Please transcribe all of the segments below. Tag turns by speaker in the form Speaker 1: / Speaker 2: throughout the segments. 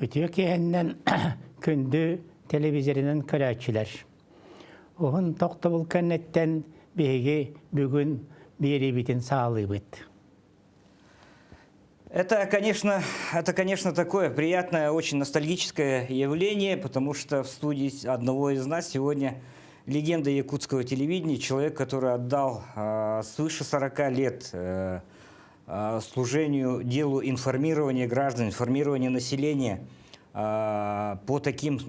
Speaker 1: Ütüyekehenden kündü televizörünün körәççiler. Oğun toqta bul kennetten begi bugün biri bitin sağlığı bit.
Speaker 2: Это, конечно, такое приятное, очень ностальгическое явление, потому что в студии одного из нас сегодня легенда якутского телевидения, человек, который отдал свыше 40 лет служению, делу информирования граждан, информирования населения по таким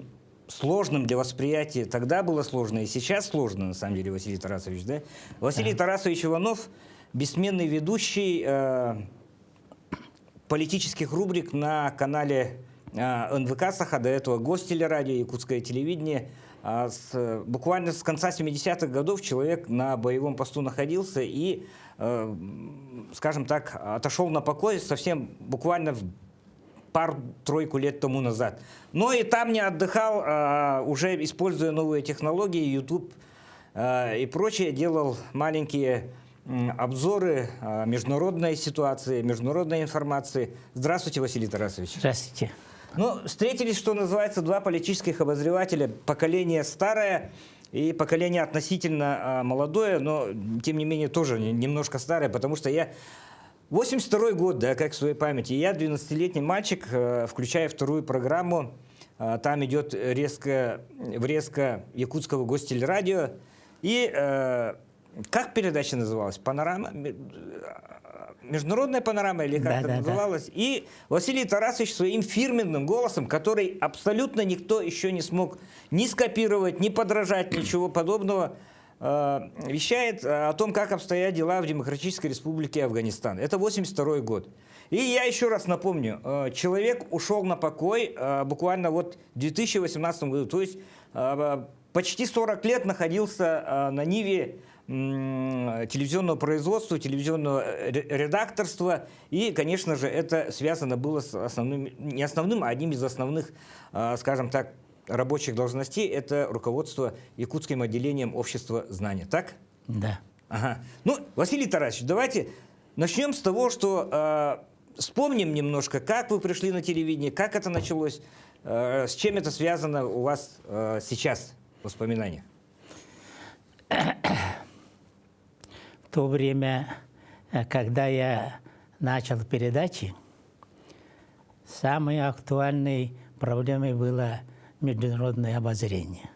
Speaker 2: сложным для восприятия. Тогда было сложно, и сейчас сложно, на самом деле, Василий Тарасович, да? Василий Тарасович Иванов, бессменный ведущий политических рубрик на канале НВК Саха, до этого Гостелерадио, якутское телевидение. Буквально с конца 70-х годов человек на боевом посту находился и, скажем так, отошел на покой совсем буквально пару-тройку лет тому назад. Но и там не отдыхал, уже используя новые технологии, YouTube и прочее, делал маленькие обзоры международной ситуации, международной информации. Здравствуйте, Василий Тарасович.
Speaker 1: Здравствуйте.
Speaker 2: Ну, встретились, что называется, два политических обозревателя, поколение старое и поколение относительно молодое, но, тем не менее, тоже немножко старое, потому что я 82-й год, да, как в своей памяти, я 12-летний мальчик, включая вторую программу, там идет врезка якутского Гостелерадио, и как передача называлась? Панорама? Международная панорама или как это называлось? Да. И Василий Тарасович своим фирменным голосом, который абсолютно никто еще не смог ни скопировать, ни подражать, ничего подобного, вещает о том, как обстоят дела в Демократической Республике Афганистан. Это 82-й год. И я еще раз напомню, человек ушел на покой буквально вот в 2018 году, то есть почти 40 лет находился на ниве телевизионного производства, телевизионного редакторства. И, конечно же, это связано было с основным, не основным, а одним из основных, скажем так, рабочих должностей. Это руководство якутским отделением общества знания. Так?
Speaker 1: Да.
Speaker 2: Ага. Ну, Василий Тарасович, давайте начнем с того, что вспомним немножко, как вы пришли на телевидение, как это началось, с чем это связано у вас сейчас в воспоминаниях.
Speaker 1: В то время, когда я начал передачи, самой актуальной проблемой было международное обозрение.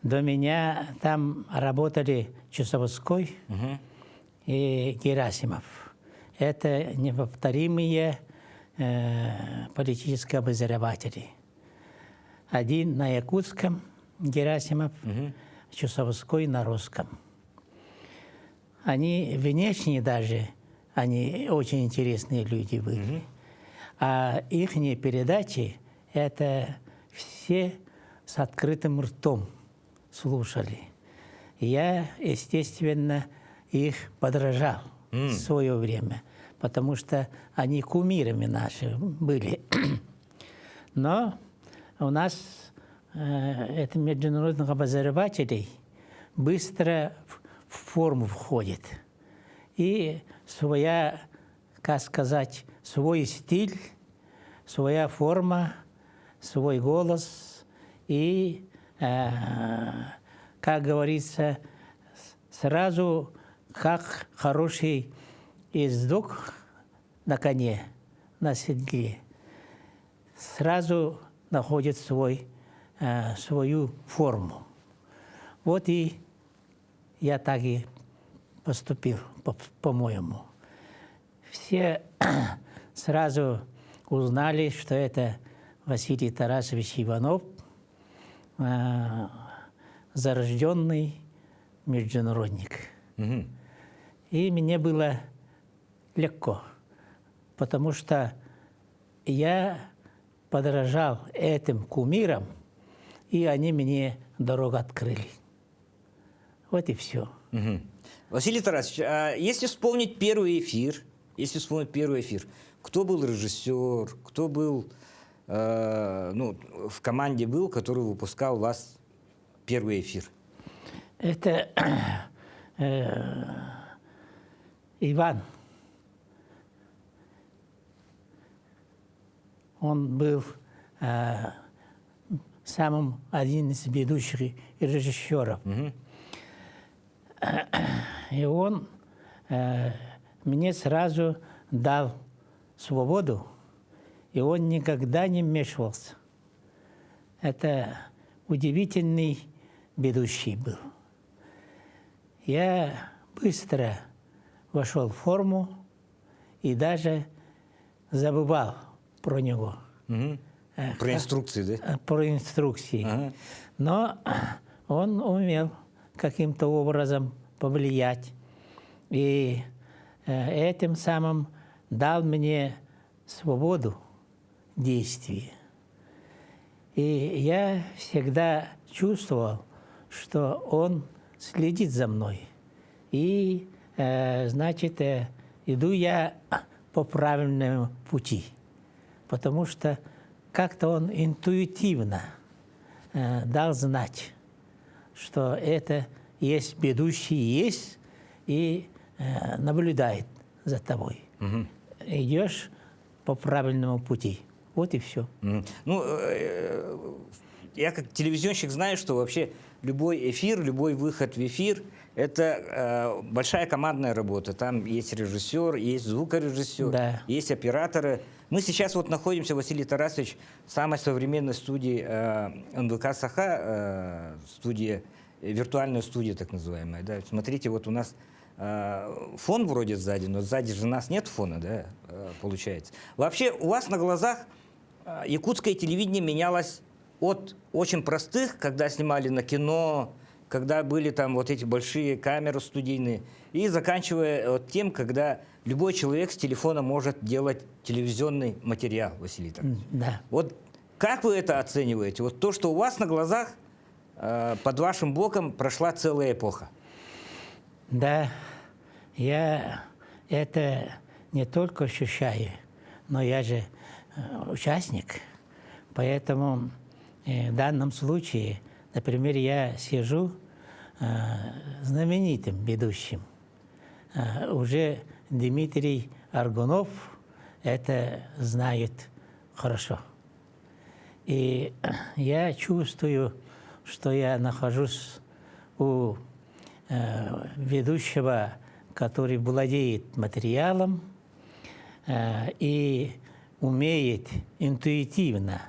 Speaker 1: До меня там работали Чусовской и Герасимов. Это неповторимые политические обозреватели. Один на якутском, Герасимов, Чусовской на русском. Они внешне даже, они очень интересные люди были. А их передачи, это все с открытым ртом слушали. Я, естественно, их подражал в свое время, потому что они кумирами наши были. Но у нас это международных обозревателей быстро в форму входит. И своя, как сказать, свой стиль, своя форма, свой голос. И, как говорится, сразу, как хороший ездок на коне, на седле, сразу находит свою форму. Вот и я так и поступил, по-моему. Все сразу узнали, что это Василий Тарасович Иванов, зарожденный международник. И мне было легко, потому что я подражал этим кумирам, и они мне дорогу открыли. Вот и все.
Speaker 2: Василий Тарасович, а если вспомнить первый эфир, кто был режиссер, кто был, в команде был, который выпускал у вас первый эфир?
Speaker 1: Это Иван. он был самым один из ведущих режиссеров. И он мне сразу дал свободу, и он никогда не вмешивался. Это удивительный ведущий был. Я быстро вошел в форму и даже забывал про него.
Speaker 2: Про инструкции, да?
Speaker 1: Про инструкции. Но он умел каким-то образом повлиять. И этим самым дал мне свободу действий. И я всегда чувствовал, что он следит за мной. И, значит, иду я по правильному пути. Потому что как-то он интуитивно дал знать, что это есть ведущий, есть, и наблюдает за тобой. Идешь по правильному пути. Вот и все.
Speaker 2: Ну, я как телевизионщик знаю, что вообще любой эфир, любой выход в эфир – это большая командная работа. Там есть режиссер, есть звукорежиссер,
Speaker 1: да.
Speaker 2: есть операторы. Мы сейчас вот находимся, Василий Тарасович, в самой современной студии НВК «Саха», студия, виртуальная студия так называемая. Да? Смотрите, вот у нас фон вроде сзади, но сзади же у нас нет фона, да, получается. Вообще у вас на глазах якутское телевидение менялось от очень простых, когда снимали на кино, когда были там вот эти большие камеры студийные, и заканчивая вот тем, когда любой человек с телефона может делать телевизионный материал, Василий Тарасович.
Speaker 1: Да.
Speaker 2: Вот как вы это оцениваете? Вот то, что у вас на глазах, под вашим боком прошла целая эпоха.
Speaker 1: Да, я это не только ощущаю, но я же участник. Поэтому в данном случае, например, я сижу знаменитым ведущим. Уже Дмитрий Аргунов это знает хорошо. И я чувствую, что я нахожусь у ведущего, который владеет материалом и умеет интуитивно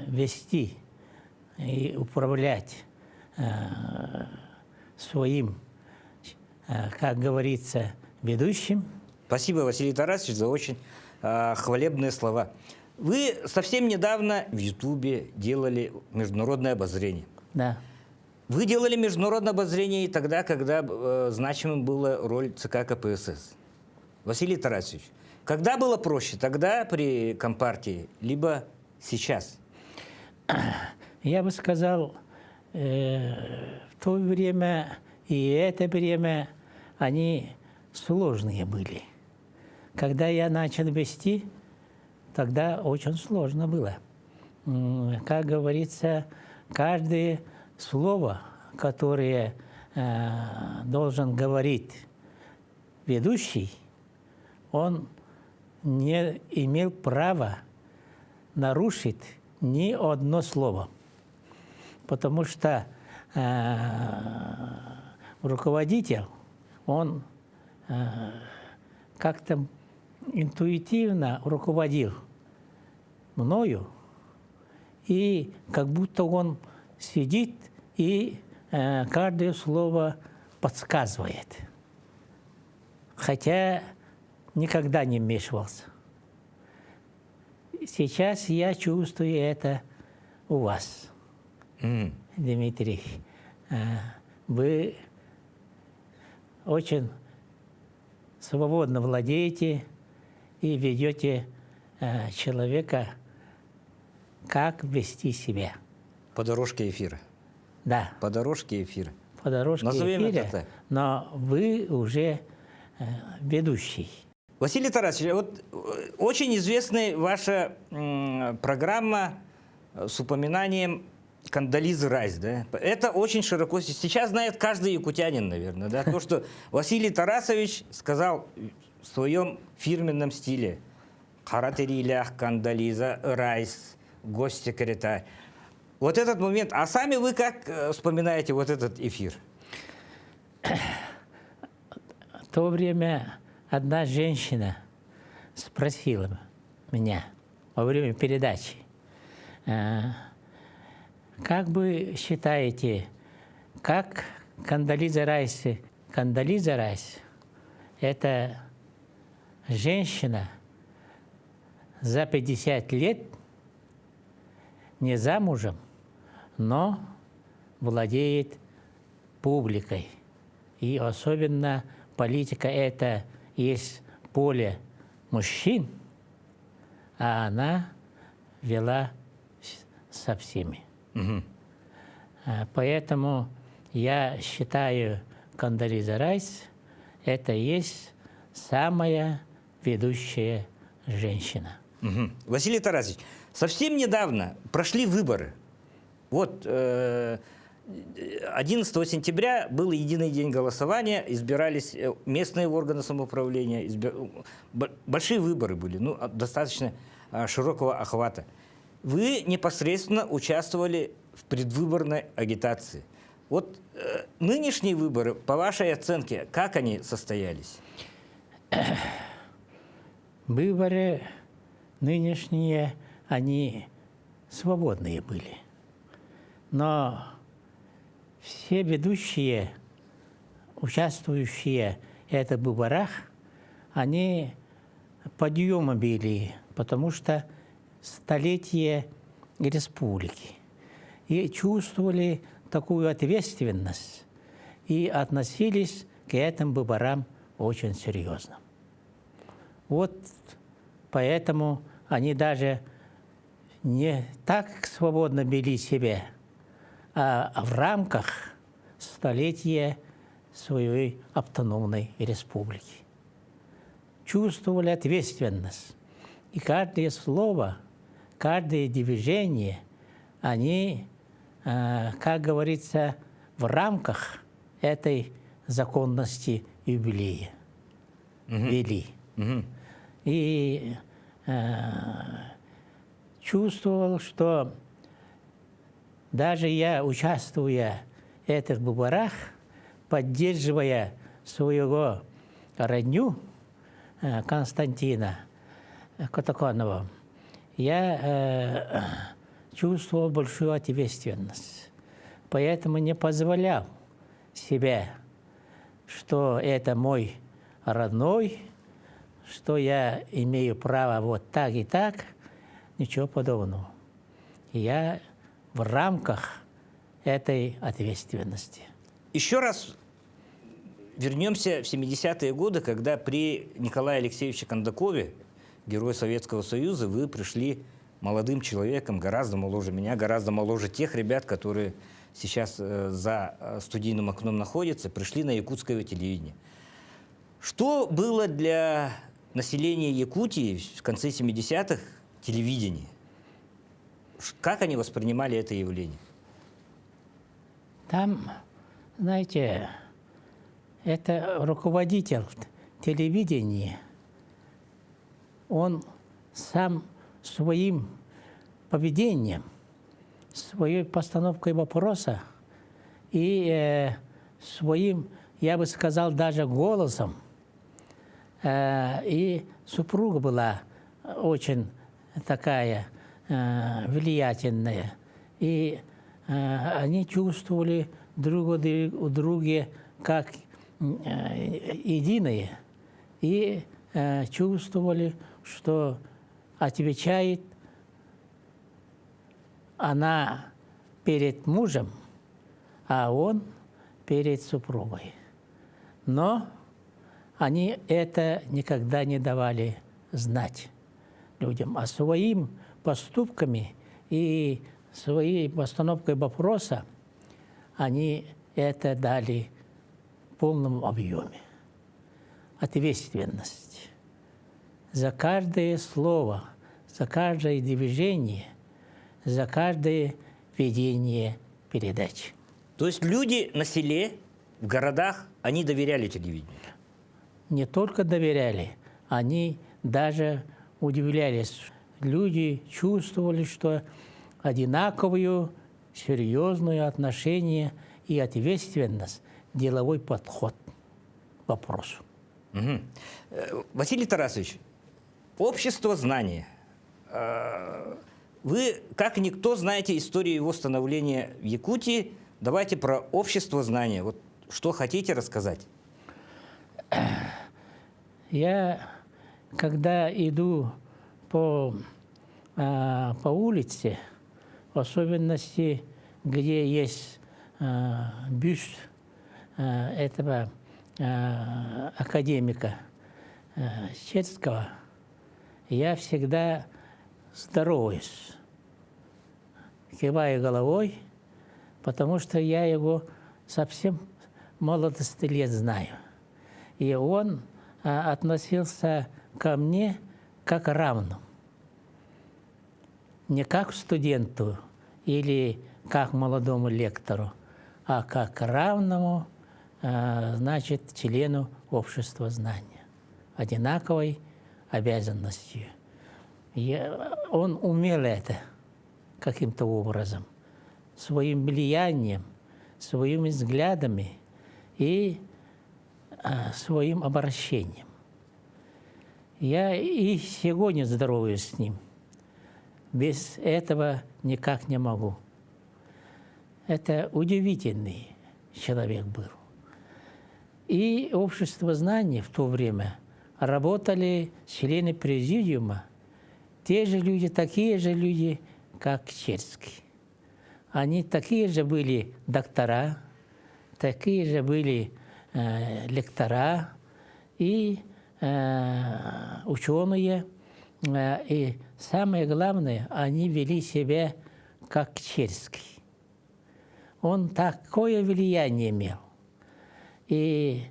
Speaker 1: вести и управлять своим, как говорится, ведущим.
Speaker 2: Спасибо, Василий Тарасович, за очень хвалебные слова. Вы совсем недавно в Ютубе делали международное обозрение.
Speaker 1: Да.
Speaker 2: Вы делали международное обозрение и тогда, когда значимым была роль ЦК КПСС. Василий Тарасович, когда было проще? Тогда при Компартии, либо сейчас?
Speaker 1: Я бы сказал, в то время и это время они сложные были. Когда я начал вести, тогда очень сложно было. Как говорится, каждое слово, которое должен говорить ведущий, он не имел права нарушить ни одно слово. Потому что руководитель, он как-то интуитивно руководил мною, и как будто он сидит и каждое слово подсказывает. Хотя никогда не вмешивался. Сейчас я чувствую это у вас, Дмитрий. Вы очень свободно владеете и ведете человека, как вести себя.
Speaker 2: По дорожке эфира.
Speaker 1: Да.
Speaker 2: По дорожке эфира.
Speaker 1: По дорожке
Speaker 2: Назовем
Speaker 1: эфира,
Speaker 2: это так.
Speaker 1: но вы уже ведущий.
Speaker 2: Василий Тарасович, вот очень известная ваша программа с упоминанием Кандализы Райс, да? Это очень широко. Сейчас знает каждый якутянин, наверное, да? То, что Василий Тарасович сказал в своем фирменном стиле: Харатерилях, Кандализа, Райс, госсекретарь. Вот этот момент. А сами вы как вспоминаете вот этот эфир?
Speaker 1: В то время одна женщина спросила меня во время передачи, как вы считаете, как Кондолиза Райс – это женщина за 50 лет, не замужем, но владеет публикой. И особенно политика – это есть поле мужчин, а она вела со всеми.
Speaker 2: Угу.
Speaker 1: Поэтому я считаю, Кондолиза Райс – это и есть самая ведущая женщина.
Speaker 2: Угу. Василий Тарасович, совсем недавно прошли выборы. Вот 11 сентября был единый день голосования, избирались местные органы самоуправления, большие выборы были, ну, достаточно широкого охвата. Вы непосредственно участвовали в предвыборной агитации. Вот нынешние выборы, по вашей оценке, как они состоялись?
Speaker 1: Выборы нынешние, они свободные были. Но все ведущие, участвующие в этих выборах, они подъемом били, потому что столетие республики. И чувствовали такую ответственность и относились к этим выборам очень серьезно. Вот поэтому они даже не так свободно вели себя, а в рамках столетия своей автономной республики. Чувствовали ответственность. И каждое слово, каждое движение, они, как говорится, в рамках этой законности юбилея вели. И чувствовал, что даже я, участвуя в этих выборах, поддерживая своего родню Константина Катаконова, я чувствовал большую ответственность. Поэтому не позволял себе, что это мой родной, что я имею право вот так и так, ничего подобного. Я в рамках этой ответственности.
Speaker 2: Еще раз вернемся в 70-е годы, когда при Николае Алексеевиче Кондакове, герою Советского Союза, вы пришли молодым человеком, гораздо моложе меня, гораздо моложе тех ребят, которые сейчас за студийным окном находятся, пришли на якутское телевидение. Что было для населения Якутии в конце 70-х телевидение? Как они воспринимали это явление?
Speaker 1: Там, знаете, это руководитель телевидения, он сам своим поведением, своей постановкой вопроса и своим, я бы сказал, даже голосом. И супруга была очень такая влиятельная. И они чувствовали друг у друга как единое. И чувствовали, что отвечает она перед мужем, а он перед супругой. Но они это никогда не давали знать людям, а своими поступками и своей постановкой вопроса они это дали в полном объеме. Ответственность за каждое слово, за каждое движение, за каждое ведение передач.
Speaker 2: То есть люди на селе, в городах, они доверяли телевидению?
Speaker 1: Не только доверяли, они даже удивлялись. Люди чувствовали, что одинаковую серьезное отношение и ответственность, деловой подход к вопросу.
Speaker 2: Василий Тарасович, общество знания. Вы, как никто, знаете историю его становления в Якутии. Давайте про общество знания. Вот что хотите рассказать?
Speaker 1: Я, когда иду по улице, в особенности, где есть бюст этого академика Черского, я всегда здороваюсь, киваю головой, потому что я его совсем молодости лет знаю. И он относился ко мне как равному. Не как студенту или как молодому лектору, а как равному, значит, члену общества знания, одинаковой обязанностью. Он умел это каким-то образом, своим влиянием, своими взглядами и своим обращением. Я и сегодня здороваюсь с ним. Без этого никак не могу. Это удивительный человек был. И общество знаний в то время работали члены президиума, те же люди, такие же люди, как Черский. Они такие же были доктора, такие же были лектора и ученые. И самое главное, они вели себя как Черский. Он такое влияние имел. И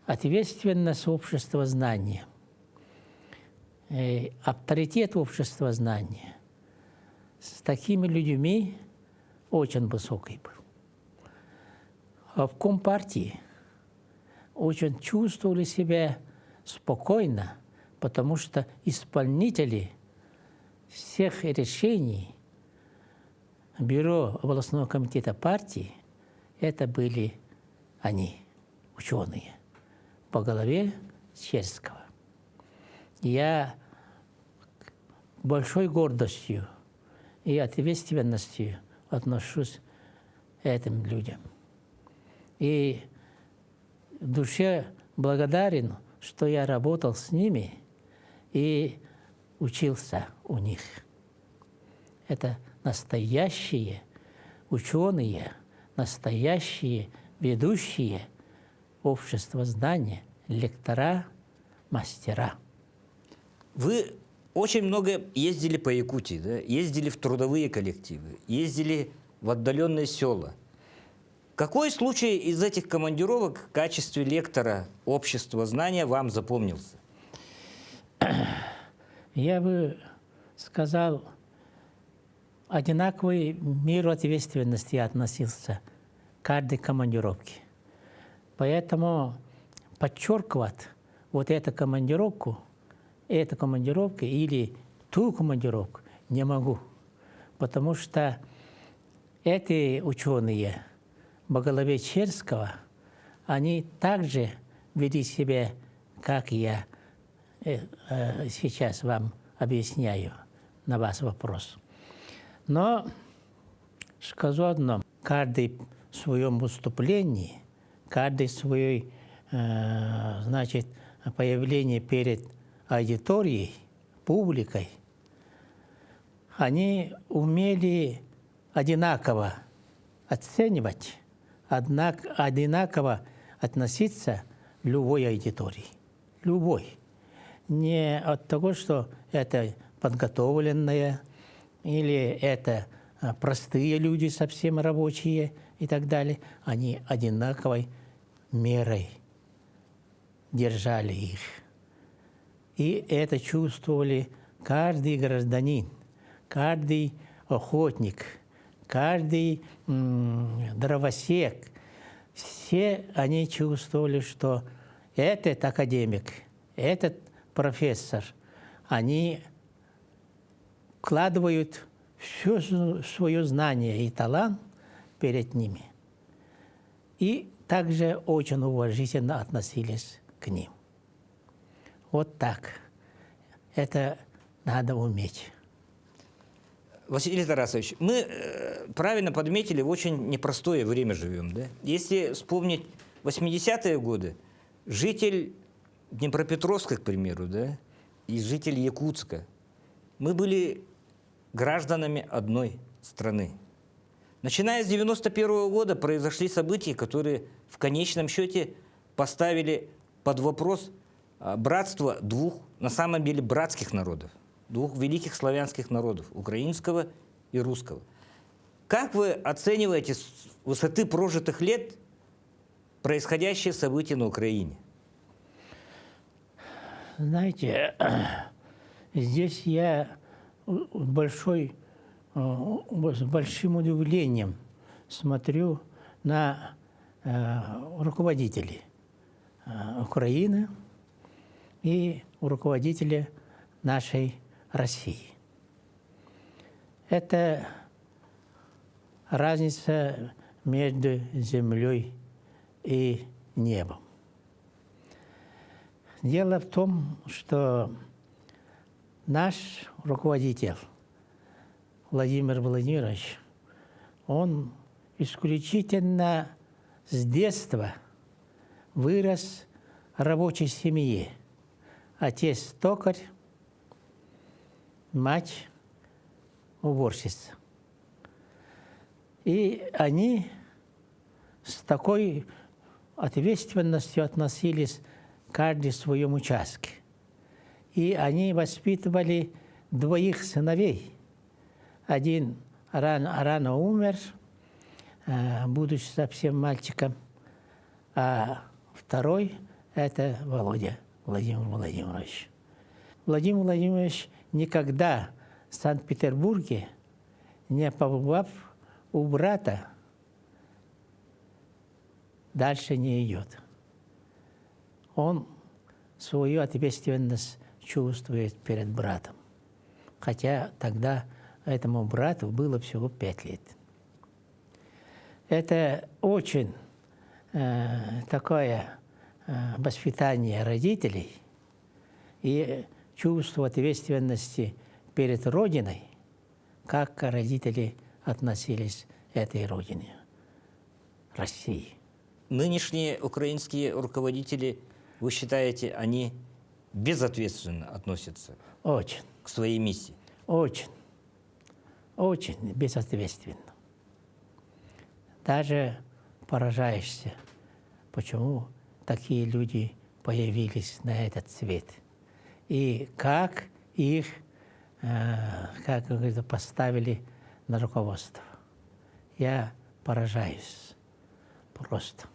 Speaker 1: ответственность общества знания, авторитет общества знания с такими людьми очень высокий был. А в Компартии очень чувствовали себя спокойно, потому что исполнители всех решений Бюро областного комитета партии это были они, ученые, по голове Черского. Я большой гордостью и ответственностью отношусь к этим людям. И в душе благодарен, что я работал с ними и учился у них. Это настоящие ученые, настоящие ведущие общества знания, лектора, мастера.
Speaker 2: Вы очень много ездили по Якутии, да? Ездили в трудовые коллективы, ездили в отдаленные села. Какой случай из этих командировок в качестве лектора общества знания вам запомнился?
Speaker 1: Я бы сказал, одинаковой меру ответственности относился к каждой командировке. Поэтому подчеркивать вот эту командировку или ту командировку не могу. Потому что эти ученые во главе Черского, они также вели себя, как я сейчас вам объясняю на ваш вопрос. Но скажу одно. Каждый в своем выступлении, каждый в своей, значит, появлении перед аудиторией, публикой, они умели одинаково оценивать, одинаково относиться к любой аудитории. Любой. Не от того, что это подготовленные, или это простые люди, совсем рабочие и так далее. Они одинаковой мерой держали их. И это чувствовали каждый гражданин, каждый охотник, каждый дровосек. Все они чувствовали, что этот академик, этот профессор, они вкладывают все свое знание и талант перед ними. И также очень уважительно относились к ним. Вот так. Это надо уметь.
Speaker 2: Василий Тарасович, мы правильно подметили, в очень непростое время живем. Да? Если вспомнить 80-е годы, житель Днепропетровска, к примеру, да, и житель Якутска, мы были гражданами одной страны. Начиная с 91-го года произошли события, которые в конечном счете поставили под вопрос братство двух, на самом деле, братских народов, двух великих славянских народов, украинского и русского. Как вы оцениваете с высоты прожитых лет происходящие события на Украине?
Speaker 1: Знаете, здесь я с большим удивлением смотрю на руководителей Украины и руководителей нашей России. Это разница между землей и небом. Дело в том, что наш руководитель Владимир Владимирович, он исключительно с детства вырос в рабочей семье. Отец токарь, мать уборщица. И они с такой ответственностью относились каждый в своем участке. И они воспитывали двоих сыновей. Один рано умер, будучи совсем мальчиком, а второй – это Володя Владимир Владимирович. Владимир Владимирович никогда в Санкт-Петербурге не побывав у брата, дальше не идет. Он свою ответственность чувствует перед братом. Хотя тогда этому брату было всего 5 лет. Это очень такое воспитание родителей и чувство ответственности перед Родиной, как родители относились к этой Родине, России.
Speaker 2: Нынешние украинские руководители, вы считаете, они безответственно относятся
Speaker 1: Очень,
Speaker 2: к своей миссии?
Speaker 1: очень безответственно. Даже поражаешься, почему такие люди появились на этот свет. И как их, как говорится, поставили на руководство. Я поражаюсь просто.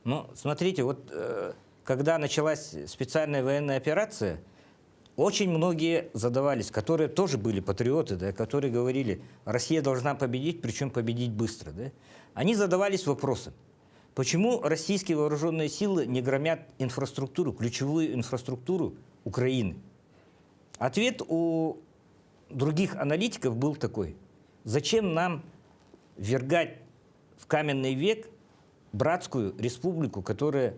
Speaker 2: Ну, смотрите, вот когда началась специальная военная операция, очень многие задавались, которые тоже были патриоты, да, которые говорили, Россия должна победить, причем победить быстро. Да? Они задавались вопросом, почему российские вооруженные силы не громят инфраструктуру, ключевую инфраструктуру Украины? Ответ у других аналитиков был такой, зачем нам ввергать в каменный век братскую республику, которая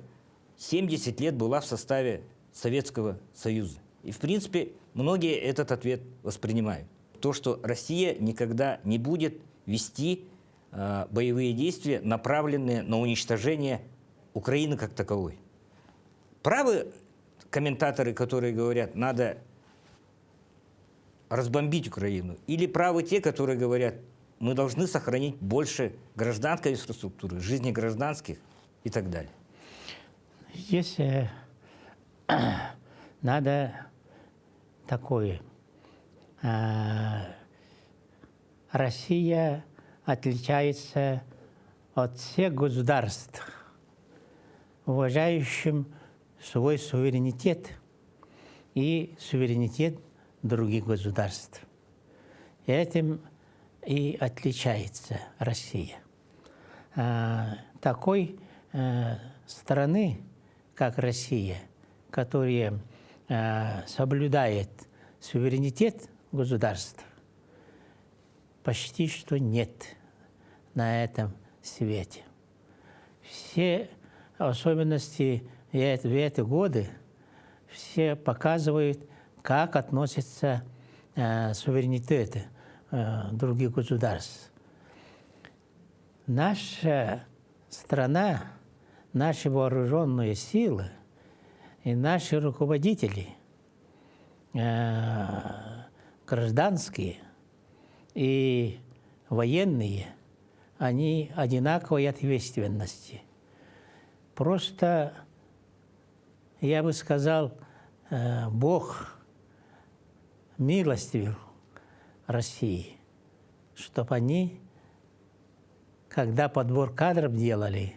Speaker 2: 70 лет была в составе Советского Союза. И, в принципе, многие этот ответ воспринимают. То, что Россия никогда не будет вести боевые действия, направленные на уничтожение Украины как таковой. Правы комментаторы, которые говорят, надо разбомбить Украину? Или правы те, которые говорят, мы должны сохранить больше гражданской инфраструктуры, жизни гражданских и так далее?
Speaker 1: Здесь надо такое. Россия отличается от всех государств, уважающим свой суверенитет и суверенитет других государств. Этим и отличается Россия. Такой страны, как Россия, которые соблюдают суверенитет государства, почти что нет на этом свете. Все особенности в эти годы все показывают, как относятся суверенитеты других государств. Наша страна, наши вооруженные силы и наши руководители, гражданские и военные, они одинаковой ответственности. Просто, я бы сказал, Бог милостивил России, чтобы они, когда подбор кадров делали,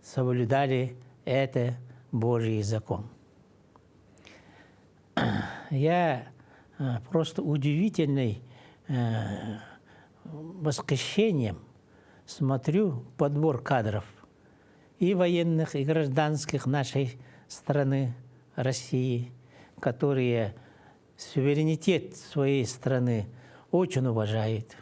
Speaker 1: соблюдали это Божий закон. Я просто удивительный восхищением смотрю подбор кадров и военных, и гражданских нашей страны, России, которые суверенитет своей страны очень уважают,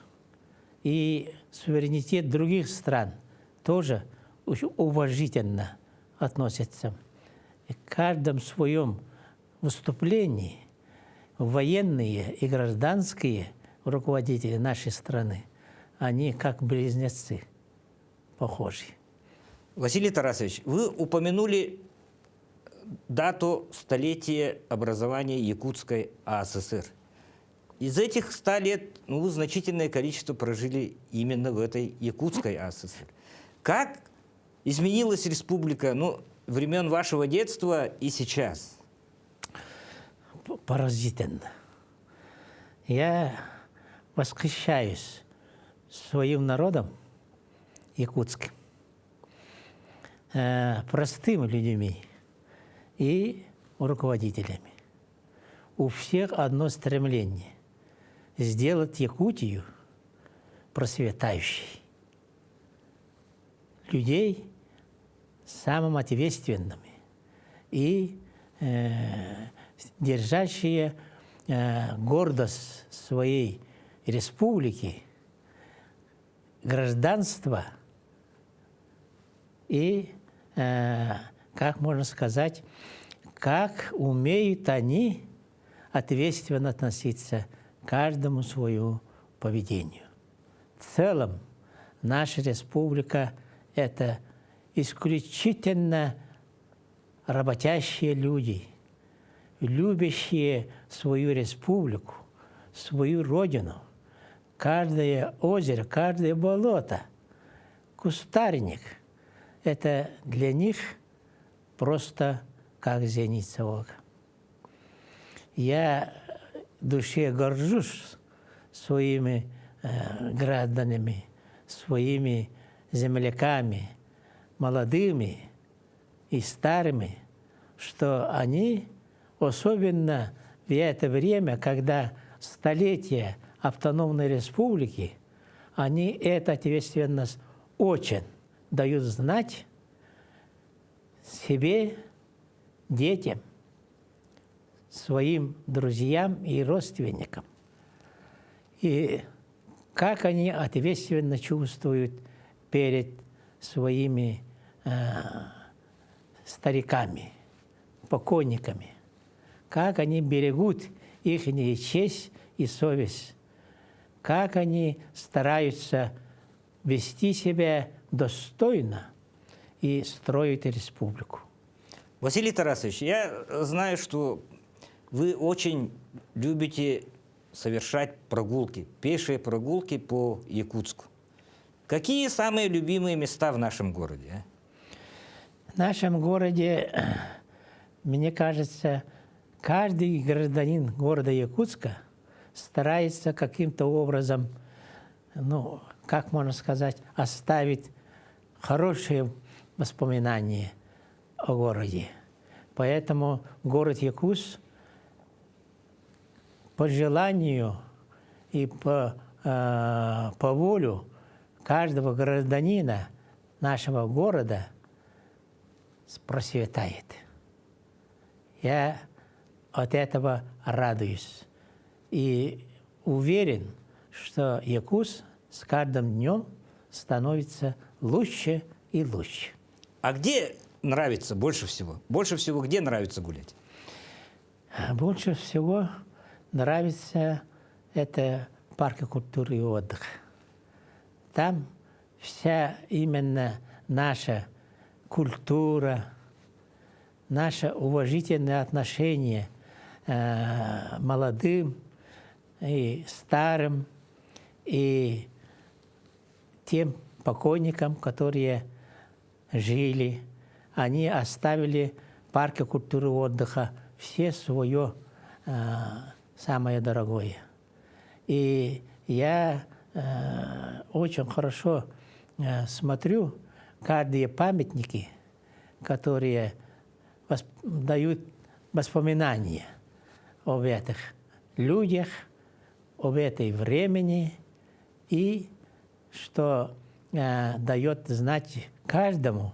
Speaker 1: и суверенитет других стран тоже очень уважительно относятся. И в каждом своем выступлении военные и гражданские руководители нашей страны, они как близнецы, похожи.
Speaker 2: Василий Тарасович, вы упомянули дату столетия образования Якутской АССР. Из этих 100 лет значительное количество прожили именно в этой Якутской АССР. Как изменилась республика времен вашего детства и сейчас?
Speaker 1: Поразительно. Я восхищаюсь своим народом якутским, простыми людьми и руководителями. У всех одно стремление – сделать Якутию процветающей. Людей самыми ответственными и держащие гордость своей республики, гражданство и, как можно сказать, как умеют они ответственно относиться к каждому своему поведению. В целом, наша республика – это исключительно работящие люди, любящие свою республику, свою родину. Каждое озеро, каждое болото, кустарник – это для них просто как зеница ока. Я в душе горжусь своими гражданами, своими земляками, молодыми и старыми, что они, особенно в это время, когда столетие автономной республики, они эту ответственность очень дают знать себе, детям, своим друзьям и родственникам. И как они ответственно чувствуют перед своими стариками, покойниками, как они берегут их честь и совесть, как они стараются вести себя достойно и строить республику.
Speaker 2: Василий Тарасович, я знаю, что вы очень любите совершать прогулки, пешие прогулки по Якутску. Какие самые любимые места в нашем городе?
Speaker 1: В нашем городе, мне кажется, каждый гражданин города Якутска старается каким-то образом, как можно сказать, оставить хорошие воспоминания о городе. Поэтому город Якутск по желанию и по воле каждого гражданина нашего города процветает. Я от этого радуюсь и уверен, что Якутск с каждым днем становится лучше и лучше.
Speaker 2: А где нравится больше всего? Больше всего где нравится гулять?
Speaker 1: Больше всего нравится это парк культуры и отдыха. Там вся именно наша культура, наше уважительное отношение молодым и старым, и тем покойникам, которые жили. Они оставили в парке культуры и отдыха все свое самое дорогое. И я очень хорошо смотрю каждые памятники, которые дают воспоминания об этих людях, об этой времени, и что дает знать каждому,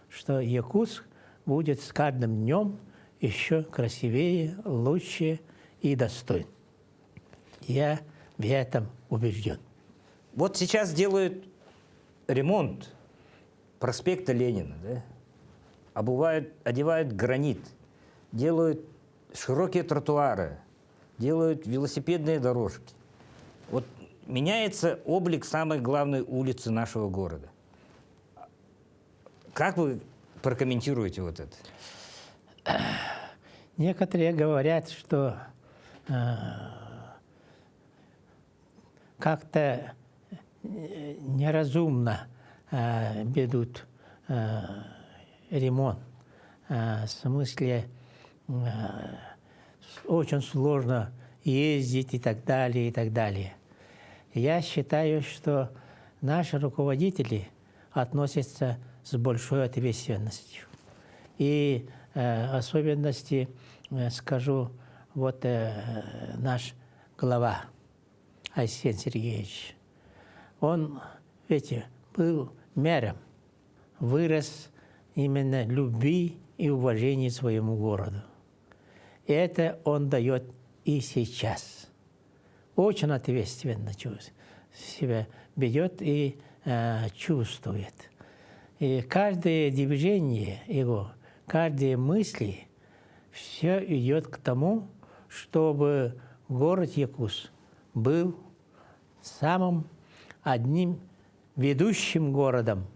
Speaker 1: что Якутск будет с каждым днем еще красивее, лучше и достойн. Я в этом убежден.
Speaker 2: Вот сейчас делают ремонт проспекта Ленина, да? Одевают гранит, делают широкие тротуары, делают велосипедные дорожки. Вот меняется облик самой главной улицы нашего города. Как вы прокомментируете вот это?
Speaker 1: Некоторые говорят, что как-то неразумно ведут ремонт. В смысле, очень сложно ездить и так далее, и так далее. Я считаю, что наши руководители относятся с большой ответственностью. И особенности, скажу, вот наш глава Айсен Сергеевич, он, видите, был мэром, вырос именно любви и уважения к своему городу. И это он дает и сейчас. Очень ответственно себя ведет и чувствует. И каждое движение его, каждые мысли, все идет к тому, чтобы город Якутск был самым одним ведущим городом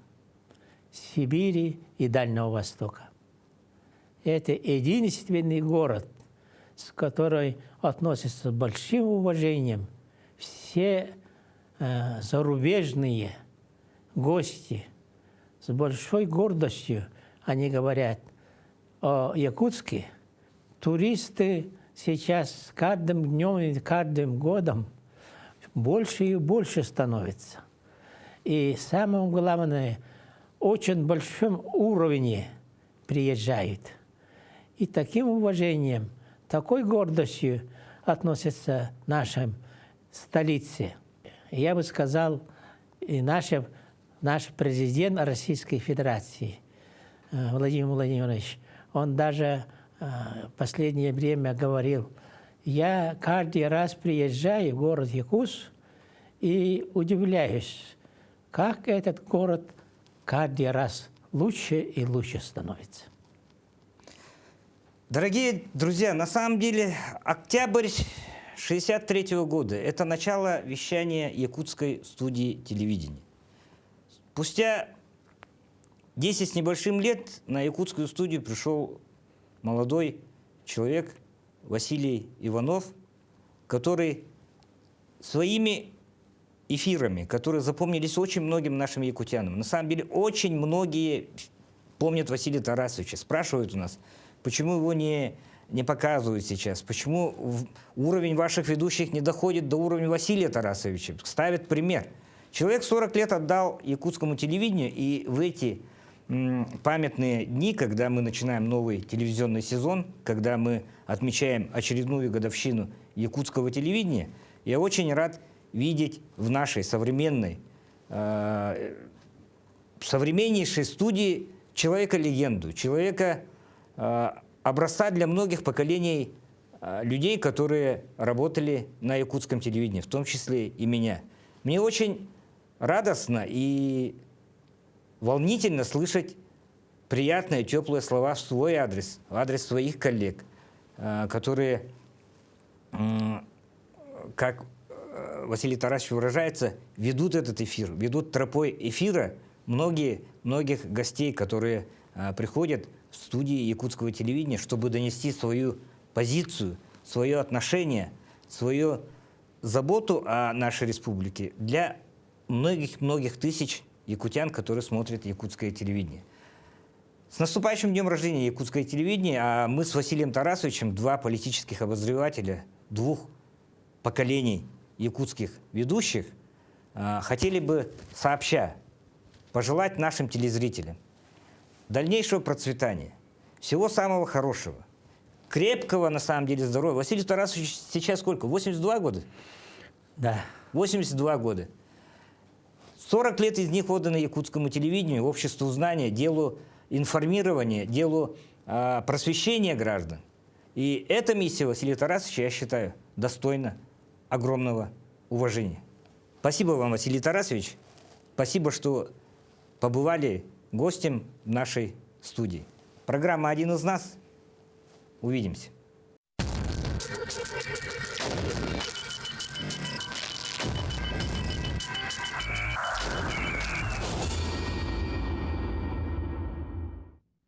Speaker 1: Сибири и Дальнего Востока. Это единственный город, с которым относятся с большим уважением все зарубежные гости. С большой гордостью они говорят о Якутске. Туристы сейчас с каждым днем и каждым годом больше и больше становятся. И самое главное, очень большом уровне приезжают. И таким уважением, такой гордостью относятся к нашей столице. Я бы сказал, и наш президент Российской Федерации Владимир Владимирович, он даже в последнее время говорил: я каждый раз приезжаю в город Якутск и удивляюсь, как этот город каждый раз лучше и лучше становится.
Speaker 2: Дорогие друзья, на самом деле октябрь 1963 года – это начало вещания якутской студии телевидения. Спустя 10 с небольшим лет на якутскую студию пришел молодой человек Василий Иванов, который своими эфирами, которые запомнились очень многим нашим якутянам. На самом деле очень многие помнят Василия Тарасовича, спрашивают у нас, почему его не показывают сейчас, почему уровень ваших ведущих не доходит до уровня Василия Тарасовича, ставят пример. Человек 40 лет отдал якутскому телевидению, и в эти памятные дни, когда мы начинаем новый телевизионный сезон, когда мы отмечаем очередную годовщину якутского телевидения, я очень рад видеть в нашей современнейшей студии человека-легенду, человека образца для многих поколений людей, которые работали на якутском телевидении, в том числе и меня. Мне очень радостно и волнительно слышать приятные, теплые слова в свой адрес, в адрес своих коллег, которые, как Василий Тарасович выражается, ведут этот эфир, ведут тропой эфира многих гостей, которые приходят в студии якутского телевидения, чтобы донести свою позицию, свое отношение, свою заботу о нашей республике для многих тысяч якутян, которые смотрят якутское телевидение. С наступающим днем рождения якутское телевидение, а мы с Василием Тарасовичем, два политических обозревателя двух поколений якутских ведущих, хотели бы сообща пожелать нашим телезрителям дальнейшего процветания, всего самого хорошего, крепкого, на самом деле, здоровья. Василий Тарасович сейчас сколько? 82 года?
Speaker 1: Да.
Speaker 2: 82 года. 40 лет из них отданы якутскому телевидению, обществу знания, делу информирования, делу просвещения граждан. И эта миссия Василия Тарасовича, я считаю, достойна огромного уважения. Спасибо вам, Василий Тарасович. Спасибо, что побывали гостем в нашей студии. Программа «Один из нас». Увидимся.